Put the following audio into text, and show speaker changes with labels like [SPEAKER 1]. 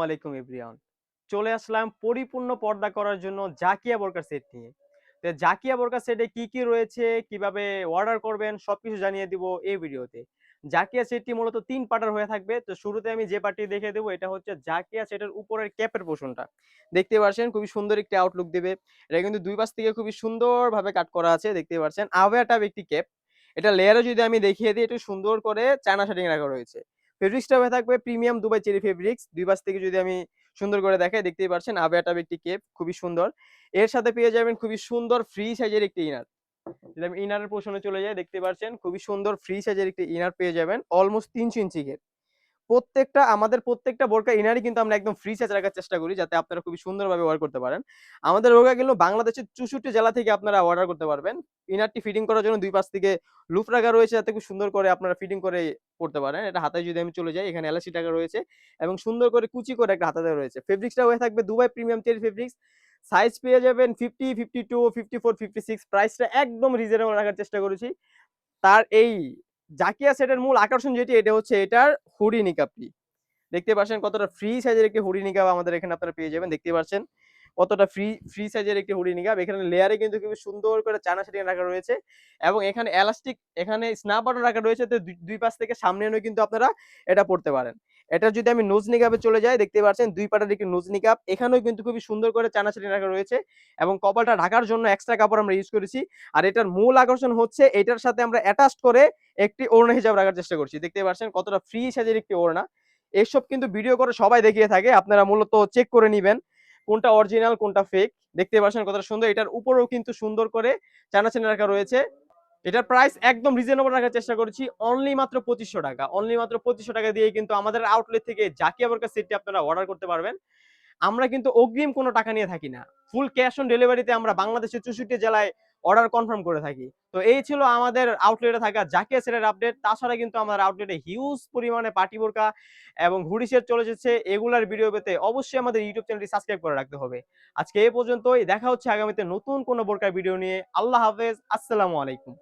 [SPEAKER 1] আলাইকুম এভরিওয়ান। চলে আসলাম পরিপূর্ণ পর্দা করার জন্য জাকিয়া বোরকা সেট নিয়ে। তো জাকিয়া বোরকা সেটে কি রয়েছে, কিভাবে অর্ডার করবেন সবকিছু জানিয়ে দিব এই ভিডিওতে। জাকিয়া সেটটি মূলত ৩ পার্টের হয়ে থাকবে। তো শুরুতে আমি যে পার্টটি দেখিয়ে দেব এটা হচ্ছে জাকিয়া সেটের উপরের ক্যাপের পোরশনটা। দেখতে পাচ্ছেন খুবই সুন্দর একটি আউটলুক দেবে। এটা কিন্তু ২ পাশ থেকে খুবই সুন্দরভাবে কাট করা আছে দেখতে পাচ্ছেন। আভায়া টাইপ একটি ক্যাপ। এটা লেয়ারে যদি আমি দেখিয়ে দিই একটু সুন্দর করে চায়না শার্টিং রাখা রয়েছে। ফেব্রিক্সটা হয়ে থাকবে প্রিমিয়াম দুবাই চেরি ফেব্রিক্স। ২ পাশ থেকে যদি আমি সুন্দর করে দেখাই দেখতেই পাচ্ছেন আভায়া টাইপ একটি কেপ খুবই সুন্দর। এর সাথে পেয়ে যাবেন খুবই সুন্দর ফ্রি সাইজের একটি ইনার। যদি আমি ইনারের পোরশনে চলে যাই দেখতে পাচ্ছেন খুবই সুন্দর ফ্রি সাইজের একটি ইনার পেয়ে যাবেন অলমোস্ট ৩০০ ইঞ্চি ঘের। প্রত্যেকটা বোরকা ইনারই কিন্তু আমরা একদম ফ্রি সাইজ রাখার চেষ্টা করি যাতে আপনারা খুবই সুন্দরভাবে ব্যবহার করতে পারেন। আমাদের বোরকাগুলো বাংলাদেশের ৬৪ জেলা থেকে আপনারা অর্ডার করতে পারবেন। ইনারটি ফিটিং করার জন্য ২ পাশ থেকে লুপ রাখা রয়েছে যাতে খুব সুন্দর করে আপনারা ফিটিং করে পড়তে পারেন। এটা হাতায় যদি আমি চলে যাই এখানে এলাস্টিক টাকা রয়েছে এবং সুন্দর করে কুচি করে একটা হাতা দেওয়া রয়েছে। ফেব্রিক্সটা হয়ে থাকবে Dubai premium cherry fabrics. Size পেয়ে যাবেন 50, 52, 54, 56 প্রাইসটা একদম রিজনেবল রাখার চেষ্টা করেছি। তার এই জাকিয়া সেটের মূল আকর্ষণ যেটি এটা হচ্ছে এটার হুডি নিকাবটি। দেখতে পাচ্ছেন কতটা ফ্রি সাইজের একটি হুডি নিকাব আমাদের এখানে আপনারা পেয়ে যাবেন। দেখতে পাচ্ছেন কতটা ফ্রি সাইজের একটি হুডি নিকাব। এখানে লেয়ারে কিন্তু খুবই সুন্দর করে চায়না শার্টিং রাখা রয়েছে এবং এখানে এলাস্টিক এখানে স্ন্যাপ বাটন রাখা রয়েছে তো দুই পাশ থেকে সামনে এনেও কিন্তু আপনারা এটা পড়তে পারেন। এটা যদি আমি নোজ নিকাবে চলে যাই দেখতে পাচ্ছেন ২ পাটের একটি নোজ নিকাব। এখানেও কিন্তু খুবই সুন্দর করে চায়না শার্টিং রাখা রয়েছে এবং কপালটা ঢাকার জন্য এক্সট্রা কাপড় আমরা ইউজ করেছি। আর এটার মূল আকর্ষণ হচ্ছে এটার সাথে আমরা অ্যাটাচড করে একটি ওড়না হিজাব রাখার চেষ্টা করছি। দেখতে পাচ্ছেন কতটা ফ্রি সাইজের একটি ওড়না। এসব কিন্তু ভিডিও করে সবাই দেখিয়ে থাকে। আপনারা মূলত চেক করে নিবেন কোনটা অরিজিনাল কোনটা ফেক। দেখতে পাচ্ছেন কতটা সুন্দর। এটার উপরেও কিন্তু সুন্দর করে চায়না রাখা রয়েছে। এটার প্রাইস একদম রিজনেবল রাখার চেষ্টা করেছি। অনলি মাত্র ৳২৫০০। অনলি মাত্র ৳২৫০০ দিয়েই কিন্তু আমাদের আউটলেট থেকে জাকিয়া বোরকা সেটটি আপনারা অর্ডার করতে পারবেন। আমরা কিন্তু অগ্রিম কোনো টাকা নিয়ে থাকি না। ফুল ক্যাশ অন ডেলিভারিতে আমরা বাংলাদেশের ৬৪ জেলায় অর্ডার কনফার্ম করে থাকি। তো এই ছিল আমাদের আউটলেটে থাকা জাকিয়া সেটের আপডেট। তাছাড়া কিন্তু আমাদের আউটলেটে হিউজ পরিমাণে পার্টি বোরকা এবং হুডি সেট চলে এসেছে। এগুলার ভিডিও পেতে অবশ্যই আমাদের ইউটিউব চ্যানেলটি সাবস্ক্রাইব করে রাখতে হবে। আজকে এই পর্যন্তই। দেখা হচ্ছে আগামীতে নতুন কোনো বোরকার ভিডিও নিয়ে। আল্লাহ হাফেজ। আসসালামু আলাইকুম।